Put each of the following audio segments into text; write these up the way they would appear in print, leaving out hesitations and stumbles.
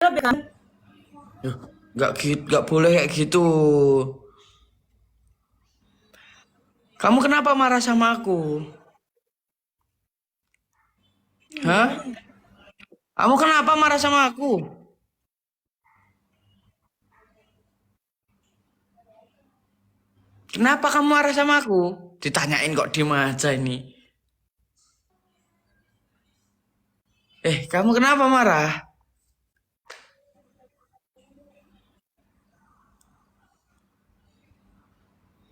Klub ya kan? Duh, nggak gitu, nggak boleh kayak gitu. Kamu kenapa marah sama aku? Gimana Hah? ya? Kamu kenapa marah sama aku? Kenapa kamu marah sama aku? Ditanyain kok diem aja ini. Kamu kenapa marah?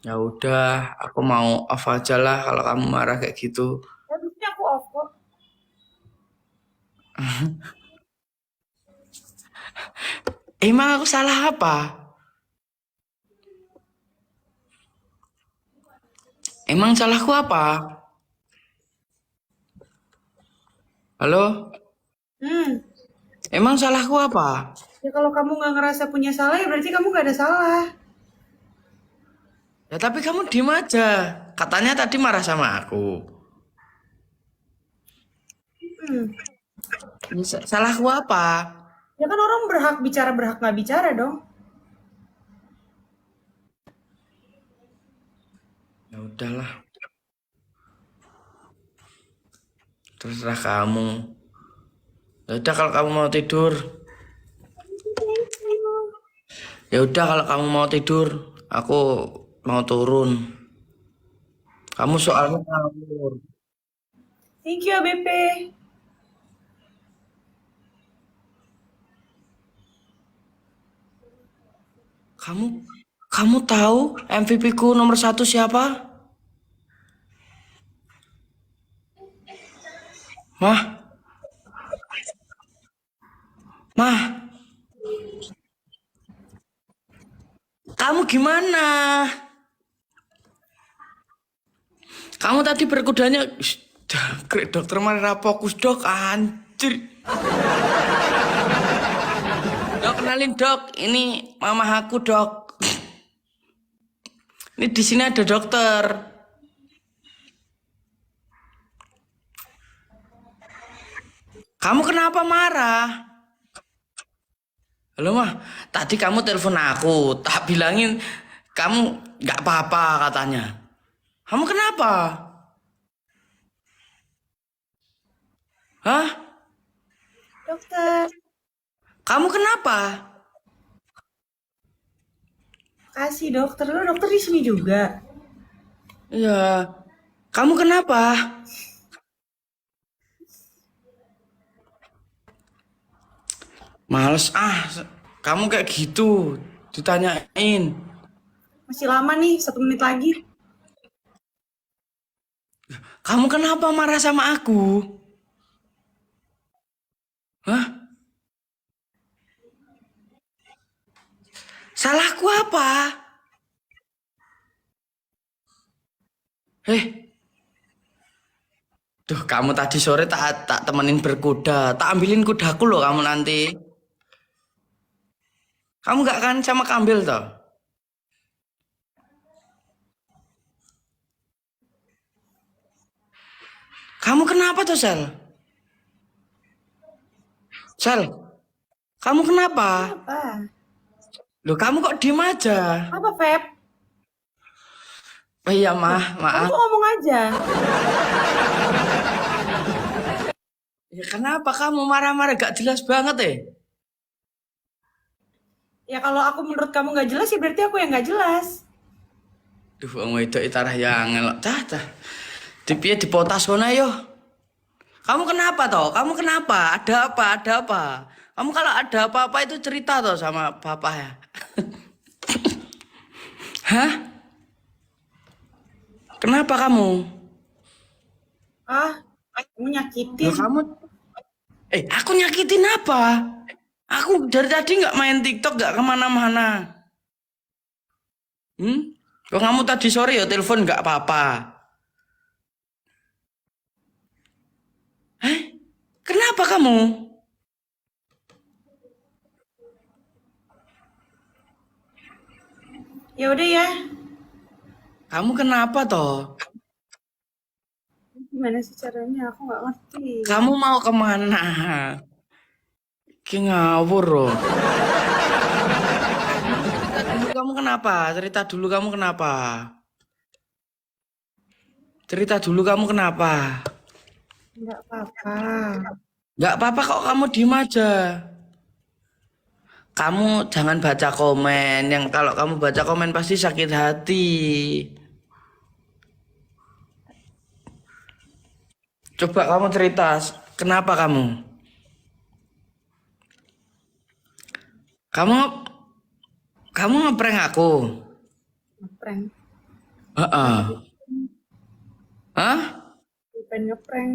Ya udah, aku mau off aja lah kalau kamu marah kayak gitu. Habisnya aku off kok. Emang aku salah apa? Emang salahku apa? Halo? Hmm. Emang salahku apa? Ya kalau kamu nggak ngerasa punya salah ya berarti kamu nggak ada salah. Ya tapi kamu diem aja. Katanya tadi marah sama aku. Hmm. Salahku apa? Ya kan orang berhak bicara berhak nggak bicara dong. Ya udahlah, terserah kamu. Ya udah kalau kamu mau tidur. Thank you. Ya udah kalau kamu mau tidur, aku mau turun. Kamu soalnya ngawur. Thank you ABP. Kamu kamu tahu MVP ku nomor satu siapa? Mah, mah, kamu gimana? Kamu tadi berkudanya, dokter mana fokus dok, anjir. Dok kenalin dok, ini mama aku dok. Ini di sini ada dokter. Kamu kenapa marah? Halo mah, tadi kamu telepon aku, tak bilangin kamu nggak apa-apa katanya. Kamu kenapa? Hah? Dokter. Kamu kenapa? Kasih dokter. Lo dokter di sini juga. Iya. Kamu kenapa? Males kamu kayak gitu ditanyain. Masih lama nih, 1 menit lagi. Kamu kenapa marah sama aku? Hah? Salahku apa? Eh, Duh, kamu tadi sore tak tak temenin berkuda, tak ambilin kudaku loh kamu nanti. Kamu gak kan sama kambil toh? Kamu kenapa tuh Sel? Sel, kamu kenapa? Apa? Loh kamu kok diem aja? Apa, Feb? Oh iya Loh, kamu maaf. tuh ngomong aja. Ya kenapa kamu marah-marah gak jelas banget Ya kalau aku menurut kamu nggak jelas ya berarti aku yang nggak jelas. Duh, wong wedok itarah yang ngelok tah. Di piye di potas kono yo. Kamu kenapa toh? Kamu kenapa? Ada apa? Ada apa? Kamu kalau ada apa-apa itu cerita toh sama bapak ya. Hah? Kenapa kamu? Ah, kamu Loh nyakitin. kamu aku nyakitin apa? Aku dari tadi nggak main TikTok, nggak kemana-mana. Hmm? Kok kamu tadi sore ya telepon nggak apa-apa. Eh? Kenapa kamu? Ya udah ya. Kamu kenapa toh? Gimana sih caranya? Aku nggak ngerti. Kamu mau kemana? Ki ngawur loh. Dulu kamu kenapa? Cerita dulu kamu kenapa? Cerita dulu kamu kenapa? Nggak apa-apa. Nggak apa-apa kok kamu diem aja. Kamu jangan baca komen. Yang kalau kamu baca komen pasti sakit hati. Coba kamu cerita, kenapa kamu? Kamu kamu ngeprank aku? Ngeprank. Heeh. Kenapa Hah? pengen ngeprank?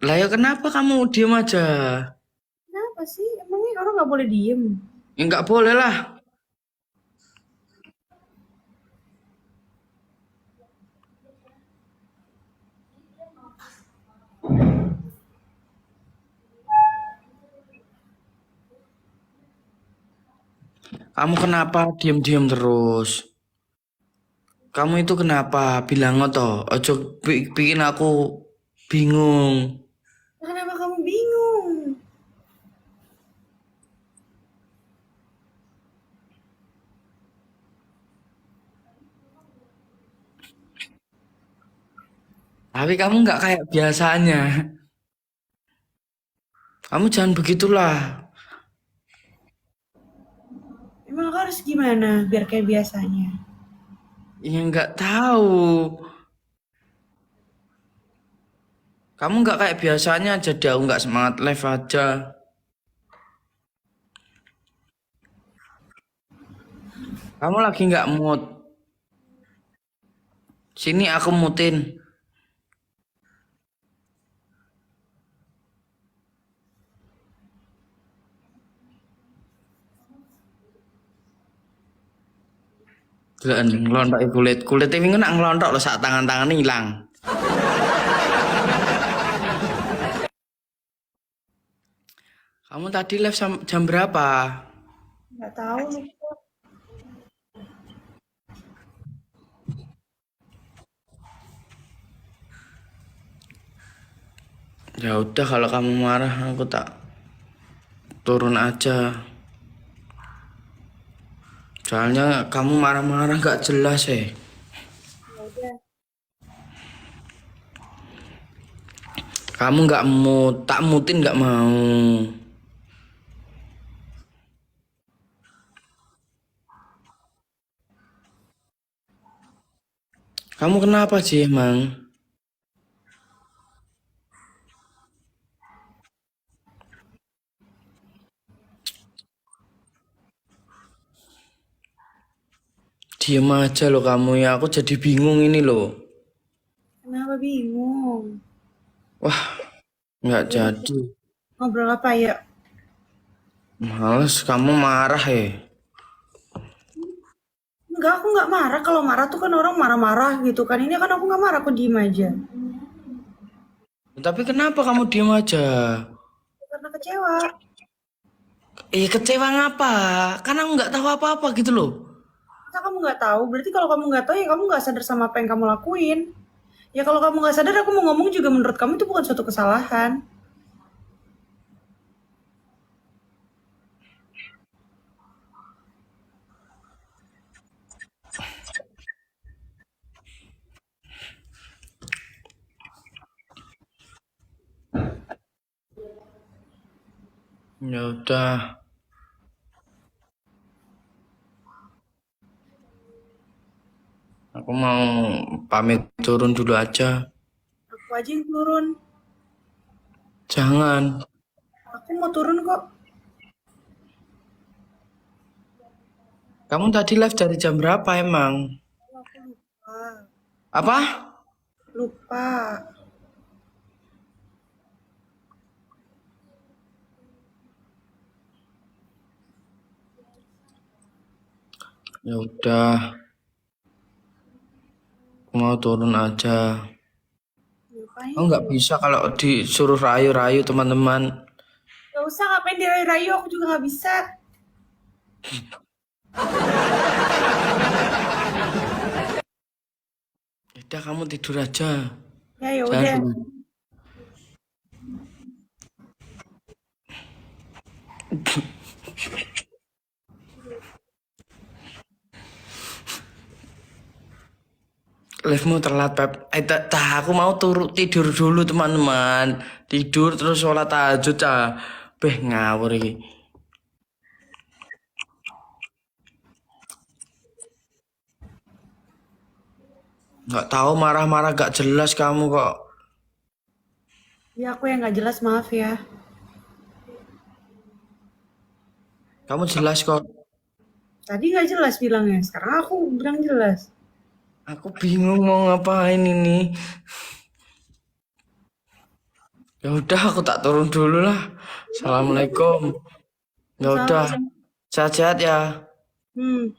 Lah ya kenapa kamu diem aja? Kenapa sih? Emangnya orang nggak boleh diem? Ya nggak boleh lah. Kamu kenapa diem-diem terus? Kamu itu kenapa? Bilang toh, ojo bikin aku bingung. Kenapa kamu bingung? Tapi kamu nggak kayak biasanya. Kamu jangan begitulah. Emang aku harus gimana biar kayak biasanya? Ya nggak tahu. Kamu nggak kayak biasanya, jadi aku nggak semangat live aja. Kamu lagi nggak mood? Sini aku mutin. Gila ngelontok kulit ini nak ngelontok loh saat tangan-tangan hilang. Kamu tadi live jam berapa? Nggak tahu lupa. Ya udah kalau kamu marah aku tak turun aja. Soalnya kamu marah-marah gak jelas Ya udah. Kamu gak mood, tak mutin gak mau. Kamu kenapa sih emang? Diem aja loh kamu ya, aku jadi bingung ini loh. Kenapa bingung? Wah, nggak jadi. Ngobrol apa ya? Males kamu marah ya. Enggak, aku nggak marah. Kalau marah tuh kan orang marah-marah gitu kan. Ini kan aku nggak marah, aku diem aja. Tapi kenapa kamu diem aja? Karena kecewa. Kecewa ngapa? Karena aku nggak tahu apa-apa gitu loh. Masa kamu nggak tahu? Berarti kalau kamu nggak tahu ya kamu nggak sadar sama apa yang kamu lakuin. Ya kalau kamu nggak sadar, aku mau ngomong juga menurut kamu itu bukan suatu kesalahan. Ya udah, aku mau pamit turun dulu aja. Aku aja yang turun. Jangan. Aku mau turun kok. Kamu tadi live dari jam berapa emang? Aku lupa. Apa? Lupa. Ya udah, aku mau turun aja. Ngapain? Aku nggak bisa kalau disuruh rayu-rayu teman-teman. Gak usah, ngapain dirayu-rayu, aku juga nggak bisa. Ya udah kamu tidur aja. Ya Jangan udah. dulu. Liftmu telat, Pep. Aku mau tidur dulu, teman-teman. Tidur terus sholat tahajud, cah. Beh, ngawur iki. Nggak tahu marah-marah gak jelas kamu kok. Ya aku yang nggak jelas, maaf ya. Kamu jelas kok. Tadi nggak jelas bilangnya, sekarang aku bilang jelas. Aku bingung mau ngapain ini. Ya udah, aku tak turun dulu lah. Assalamualaikum. Ya udah, Salam. sehat-sehat ya. Hmm.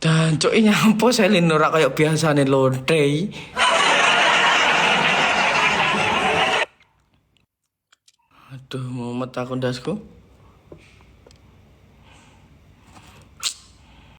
Dan cok ini nyampo saya linura kayak biasa nih lonte. Aduh, mumet aku dasku.